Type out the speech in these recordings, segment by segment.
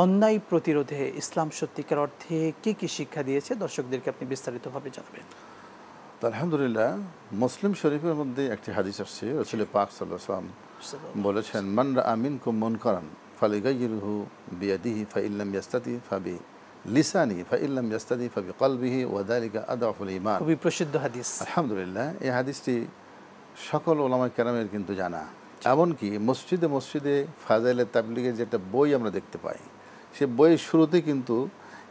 অন্যায় প্রতিরোধে ইসলাম সত্যিকার অর্থে কি কি শিক্ষা দিয়েছে দর্শকদেরকে আপনি বিস্তারিতভাবে জানাবেন। তো আলহামদুলিল্লাহ, মুসলিম শরীফের মধ্যে একটি হাদিস আসছে, রাসূল পাক সাল্লাল্লাহু আলাইহি ওয়াসাল্লাম বলেছেন, মান রাআ মিনকুম মুনকারান ফালিগাইয়িরহু বিয়াদিহি ফাইল্লাম ইয়াস্তাতি ফাবি লিসানিহি ফাইল্লাম ইয়াস্তাতি ফাবিকলবিহি ওয়া যালিকা আদআফুল ঈমান। খুবই প্রসিদ্ধ হাদিস। আলহামদুলিল্লাহ, এই হাদিসটি সকল ওলামায়ে কেরামের কিন্তু জানা। এমনকি মসজিদে মসজিদে ফাজাইলে তাবলীগের যেটা বই আমরা দেখতে পাই, সে বইয়ের শুরুতে কিন্তু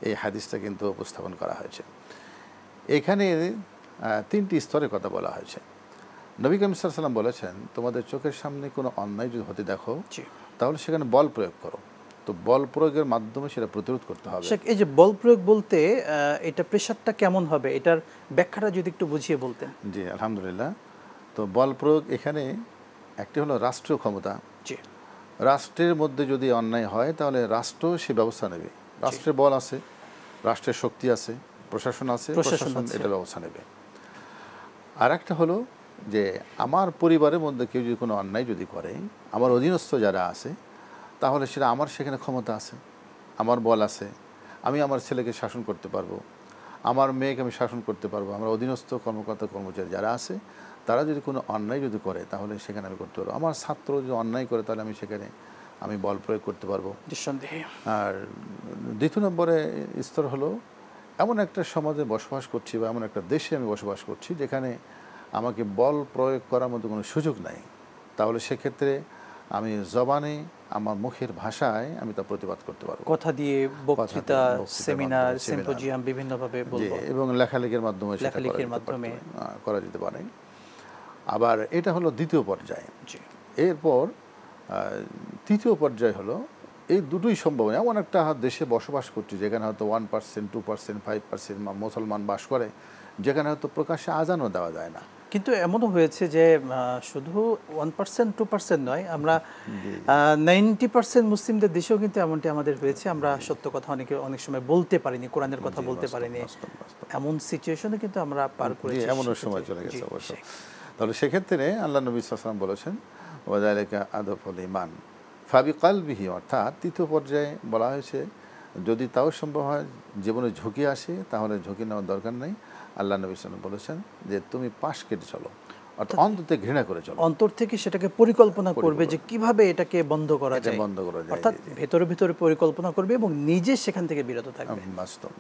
এই হাদিসটা কিন্তু উপস্থাপন করা হয়েছে। এখানে তিনটি স্তরের কথা বলা হয়েছে। নবী করিম সাল্লাল্লাহু আলাইহি ওয়াসাল্লাম বলেছেন, তোমাদের চোখের সামনে কোনো অন্যায় যদি হতে দেখো তাহলে সেখানে বল প্রয়োগ করো। তো বল প্রয়োগের মাধ্যমে সেটা প্রতিরোধ করতে হবে। এই যে বল প্রয়োগ বলতে এটা প্রেশারটা কেমন হবে, এটার ব্যাখ্যাটা যদি একটু বুঝিয়ে বলতেন। জি আলহামদুলিল্লাহ। তো বল প্রয়োগ এখানে একটি হলো রাষ্ট্রীয় ক্ষমতা। জি। রাষ্ট্রের মধ্যে যদি অন্যায় হয় তাহলে রাষ্ট্র সে ব্যবস্থা নেবে। রাষ্ট্রের বল আছে, রাষ্ট্রের শক্তি আছে, প্রশাসন আছে, প্রশাসন এটা ব্যবস্থা নেবে। আর একটা হলো যে আমার পরিবারের মধ্যে কেউ যদি কোনো অন্যায় যদি করে, আমার অধীনস্থ যারা আছে, তাহলে সেটা আমার সেখানে ক্ষমতা আছে, আমার বল আছে, আমি আমার ছেলেকে শাসন করতে পারবো, আমার মেয়েকে আমি শাসন করতে পারবো। আমার অধীনস্থ কর্মকর্তা কর্মচারী যারা আছে তারা যদি কোনো অন্যায় যদি করে তাহলে সেখানে আমি করতে পারবো। আমার ছাত্র যদি অন্যায় করে তাহলে আমি সেখানে আমি বল প্রয়োগ করতে পারবো। নিঃসন্দেহে। আর দ্বিতীয় নম্বরে স্তর হলো, এমন একটা সমাজে বসবাস করছি বা এমন একটা দেশে আমি বসবাস করছি যেখানে আমাকে বল প্রয়োগ করার মতো কোনো সুযোগ নাই, তাহলে সেক্ষেত্রে আমি জবানে আমার মুখের ভাষায় আমি তা প্রতিবাদ করতে পারবো। কথা দিয়ে, বক্তৃতা, সেমিনার, সিম্পোজিয়াম বিভিন্নভাবে বলবো, এবং লেখালেখির মাধ্যমে করা যেতে পারে। আবার এটা হলো দ্বিতীয় পর্যায়ে। এরপর তৃতীয় পর্যায় হলো, এই দুটোই সম্ভব। এমন একটা দেশে বসবাস করছি যেখানে হয়তো 1%, 2%, 5% মুসলমান বাস করে, যেখানে হয়তো প্রকাশ্যে আজানও দেওয়া যায় না। কিন্তু এমনও হয়েছে যে শুধু 1%, 2% নয়, আমরা 90% মুসলিমদের দেশেও কিন্তু এমনটি আমাদের হয়েছে। আমরা সত্য কথা অনেক সময় বলতে পারিনি, কোরআনের কথা বলতে পারিনি, এমন সিচুয়েশনে কিন্তু আমরা পার করেছি, এমন সময় চলে গেছে অবশ্য। তাহলে সেক্ষেত্রে আল্লাহ নবী সাল্লাল্লাহু আলাইহি ওয়াসাল্লাম বলেছেন, ওয়া যালিকা আদআফুল ঈমান ফাবিকলবিহি। অর্থাৎ তৃতীয় পর্যায়ে বলা হয়েছে, যদি তাও সম্ভব হয়, জীবনে ঝুঁকি আসে, তাহলে ঝুঁকি নেওয়ার দরকার নেই। আল্লাহ নবী সাল্লাল্লাহু আলাইহি ওয়াসাল্লাম বলেছেন যে তুমি পাশ কেটে চলো, অর্থাৎ অন্তর থেকে ঘৃণা করে চলো, অন্তর থেকে সেটাকে পরিকল্পনা করবে যে কিভাবে এটাকে বন্ধ করা যায়, অর্থাৎ ভেতরে ভেতরে পরিকল্পনা করবে এবং নিজে সেখান থেকে বিরত থাকবে। বাস্তব।